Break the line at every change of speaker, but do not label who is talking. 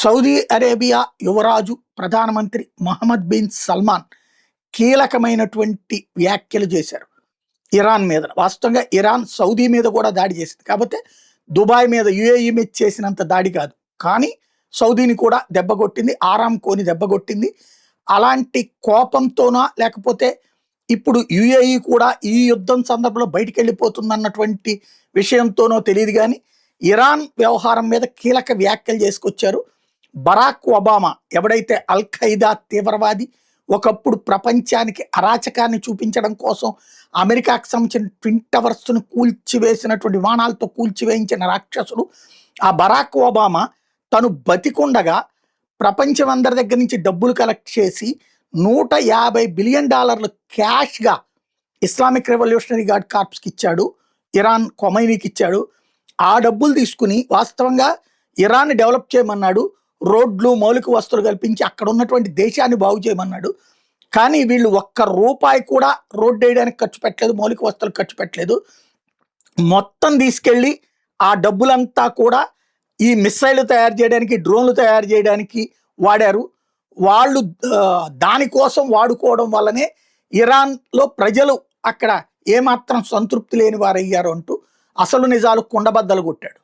Saudi Arabia యువరాజు ప్రధానమంత్రి Mohammed bin Salman కీలకమైనటువంటి వ్యాఖ్యలు చేశారు ఇరాన్ మీద. వాస్తవంగా ఇరాన్ సౌదీ మీద కూడా దాడి చేసింది, కాకపోతే దుబాయ్ మీద యుఏఈ మీద చేసినంత దాడి కాదు, కానీ సౌదీని కూడా దెబ్బకొట్టింది, ఆరామ్కోని దెబ్బకొట్టింది. అలాంటి కోపంతోనా లేకపోతే ఇప్పుడు యుఏఈ కూడా ఈ యుద్ధం సందర్భంలో బయటికి వెళ్ళిపోతుందన్నటువంటి విషయంతోనో తెలియదు, కానీ ఇరాన్ వ్యవహారం మీద కీలక వ్యాఖ్యలు చేసుకొచ్చారు. బరాక్ ఒబామా ఎవడైతే అల్ ఖైదా తీవ్రవాది, ఒకప్పుడు ప్రపంచానికి అరాచకాన్ని చూపించడం కోసం అమెరికాకు సంబంధించిన ట్విన్ టవర్స్ను కూల్చివేసినటువంటి విమానాలతో కూల్చివేయించిన రాక్షసుడు, ఆ బరాక్ ఒబామా తను బతికుండగా ప్రపంచం అందరి దగ్గర నుంచి డబ్బులు కలెక్ట్ చేసి $150 బిలియన్ క్యాష్గా ఇస్లామిక్ రెవల్యూషనరీ గార్డ్ కార్ప్స్కి ఇచ్చాడు, ఇరాన్ కొమైనీకి ఇచ్చాడు. ఆ డబ్బులు తీసుకుని వాస్తవంగా ఇరాన్ని డెవలప్ చేయమన్నాడు, రోడ్లు మౌలిక వస్తువులు కల్పించి అక్కడ ఉన్నటువంటి దేశాన్ని బాగు చేయమన్నాడు. కానీ వీళ్ళు ₹1 కూడా రోడ్డు వేయడానికి ఖర్చు పెట్టలేదు, మౌలిక వస్తువులు ఖర్చు పెట్టలేదు. మొత్తం తీసుకెళ్ళి ఆ డబ్బులంతా కూడా ఈ మిస్సైల్ తయారు చేయడానికి, డ్రోన్లు తయారు చేయడానికి వాడారు. వాళ్ళు దానికోసం వాడుకోవడం వల్లనే ఇరాన్లో ప్రజలు అక్కడ ఏమాత్రం సంతృప్తి లేని వారయ్యారు అంటూ అసలు నిజాలు కుండబద్దలు కొట్టాడు.